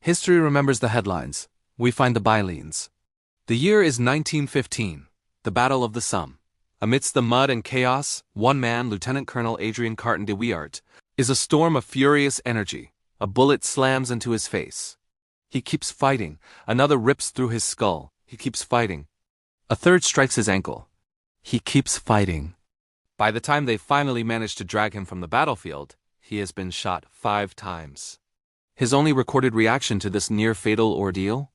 History remembers the headlines. We find the bylines. The year is 1915, the Battle of the Somme. Amidst the mud and chaos, one man, Lieutenant Colonel Adrian Carton de Wiart, is a storm of furious energy. A bullet slams into his face. He keeps fighting. Another rips through his skull. He keeps fighting. A third strikes his ankle. He keeps fighting. By the time they finally manage to drag him from the battlefield, he has been shot 5 times. His only recorded reaction to this near-fatal ordeal?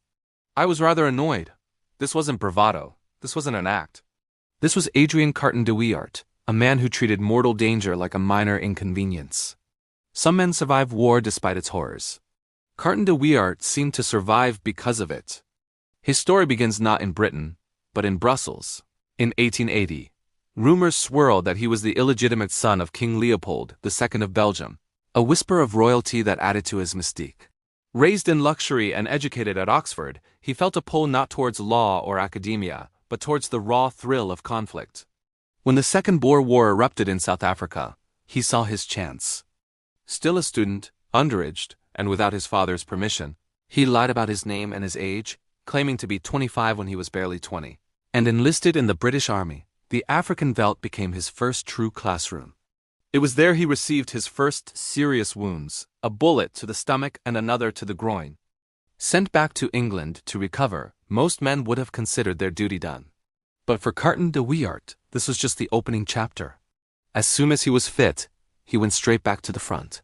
I was rather annoyed. This wasn't bravado. This wasn't an act. This was Adrian Carton de Wiart, a man who treated mortal danger like a minor inconvenience. Some men survive war despite its horrors. Carton de Wiart seemed to survive because of it. His story begins not in Britain, but in Brussels. In 1880, rumors swirled that he was the illegitimate son of King Leopold II of Belgium, a whisper of royalty that added to his mystique. Raised in luxury and educated at Oxford, he felt a pull not towards law or academia, but towards the raw thrill of conflict. When the Second Boer War erupted in South Africa, he saw his chance. Still a student, underaged, and without his father's permission, he lied about his name and his age, claiming to be 25 when he was barely 20, and enlisted in the British Army. The African veldt became his first true classroom. It was there he received his first serious wounds, a bullet to the stomach and another to the groin. Sent back to England to recover, most men would have considered their duty done. But for Carton de Wiart, this was just the opening chapter. As soon as he was fit, he went straight back to the front.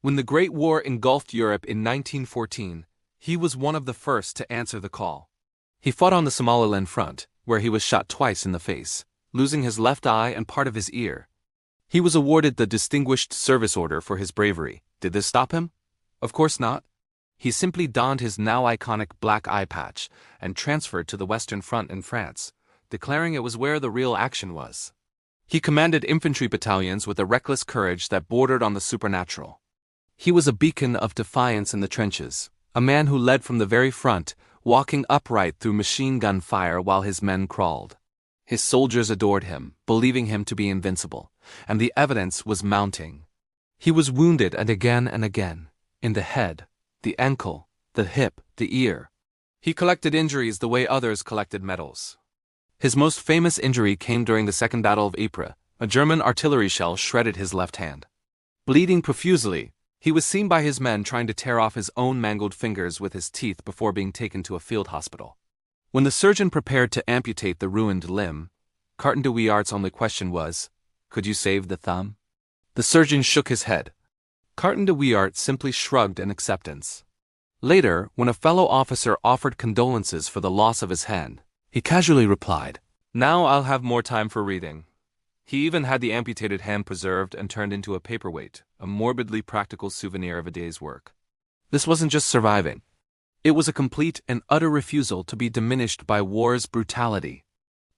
When the Great War engulfed Europe in 1914, he was one of the first to answer the call. He fought on the Somaliland front, where he was shot twice in the face, losing his left eye and part of his ear. He was awarded the Distinguished Service Order for his bravery. Did this stop him? Of course not. He simply donned his now iconic black eye patch and transferred to the Western Front in France, declaring it was where the real action was. He commanded infantry battalions with a reckless courage that bordered on the supernatural. He was a beacon of defiance in the trenches, a man who led from the very front, walking upright through machine gun fire while his men crawled. His soldiers adored him, believing him to be invincible, and the evidence was mounting. He was wounded and again, in the head, the ankle, the hip, the ear. He collected injuries the way others collected medals. His most famous injury came during the Second Battle of Ypres. A German artillery shell shredded his left hand. Bleeding profusely, he was seen by his men trying to tear off his own mangled fingers with his teeth before being taken to a field hospital. When the surgeon prepared to amputate the ruined limb, Carton de Wiart's only question was, "Could you save the thumb?" The surgeon shook his head. Carton de Wiart simply shrugged in acceptance. Later, when a fellow officer offered condolences for the loss of his hand, he casually replied, "Now I'll have more time for reading." He even had the amputated hand preserved and turned into a paperweight, a morbidly practical souvenir of a day's work. This wasn't just surviving. It was a complete and utter refusal to be diminished by war's brutality.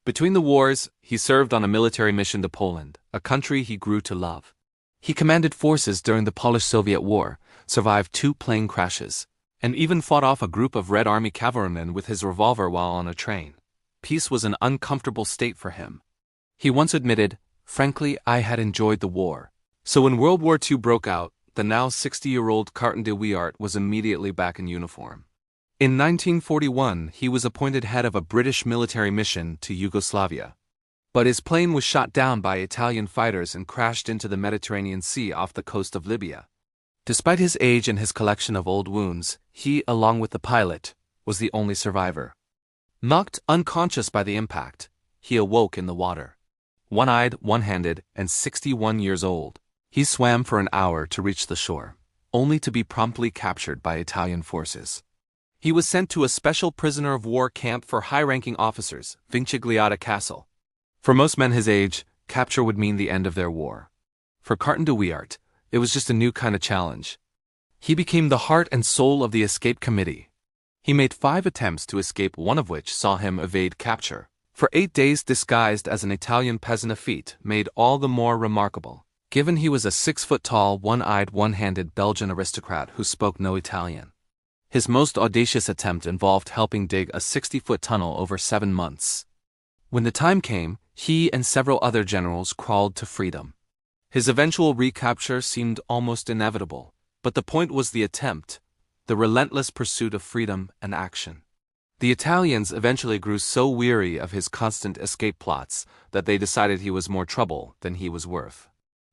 Between the wars, he served on a military mission to Poland, a country he grew to love. He commanded forces during the Polish-Soviet War, survived 2 plane crashes, and even fought off a group of Red Army cavalrymen with his revolver while on a train. Peace was an uncomfortable state for him. He once admitted, "Frankly, I had enjoyed the war." So when World War II broke out, the now 60-year-old Carton de Wiart was immediately back in uniform. In 1941, he was appointed head of a British military mission to Yugoslavia. But his plane was shot down by Italian fighters and crashed into the Mediterranean Sea off the coast of Libya. Despite his age and his collection of old wounds, he, along with the pilot, was the only survivor. Knocked unconscious by the impact, he awoke in the water. One-eyed, one-handed, and 61 years old, he swam for an hour to reach the shore, only to be promptly captured by Italian forces. He was sent to a special prisoner of war camp for high-ranking officers, Vincigliata Castle. For most men his age, capture would mean the end of their war. For Carton de Wiart, it was just a new kind of challenge. He became the heart and soul of the escape committee. He made 5 attempts to escape, one of which saw him evade capture. For 8 days disguised as an Italian peasant, a feat made all the more remarkable, given he was a 6-foot-tall, one-eyed, one-handed Belgian aristocrat who spoke no Italian. His most audacious attempt involved helping dig a 60-foot tunnel over 7 months. When the time came, he and several other generals crawled to freedom. His eventual recapture seemed almost inevitable, but the point was the attempt. the relentless pursuit of freedom and action. The Italians eventually grew so weary of his constant escape plots that they decided he was more trouble than he was worth.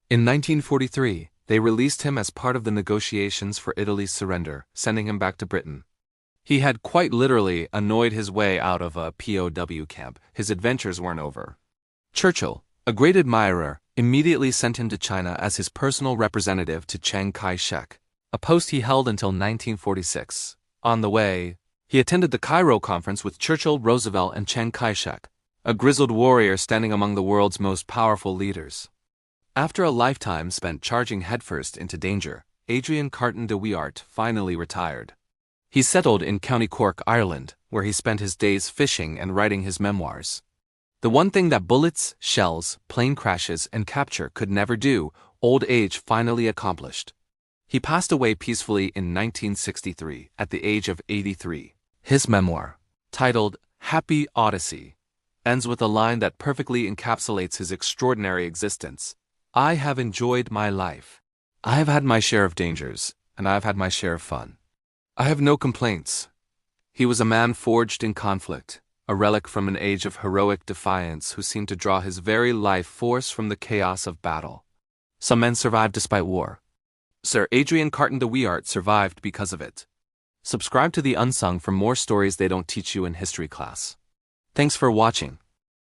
In 1943, they released him as part of the negotiations for Italy's surrender, sending him back to Britain. He had quite literally annoyed his way out of a POW camp. His adventures weren't over. Churchill, a great admirer, immediately sent him to China as his personal representative to Chiang Kai-shek, a post he held until 1946. On the way, he attended the Cairo Conference with Churchill, Roosevelt, and Chiang Kai-shek, a grizzled warrior standing among the world's most powerful leaders. After a lifetime spent charging headfirst into danger, Adrian Carton de Wiart finally retired. He settled in County Cork, Ireland, where he spent his days fishing and writing his memoirs. The one thing that bullets, shells, plane crashes, and capture could never do, old age finally accomplished. He passed away peacefully in 1963 at the age of 83. His memoir, titled Happy Odyssey, ends with a line that perfectly encapsulates his extraordinary existence. I have enjoyed my life. I have had my share of dangers, and I have had my share of fun. I have no complaints. He was a man forged in conflict, a relic from an age of heroic defiance who seemed to draw his very life force from the chaos of battle. Some men survived despite war. Sir Adrian Carton de Wiart survived because of it. Subscribe to the Unsung for more stories they don't teach you in history class. Thanks for watching.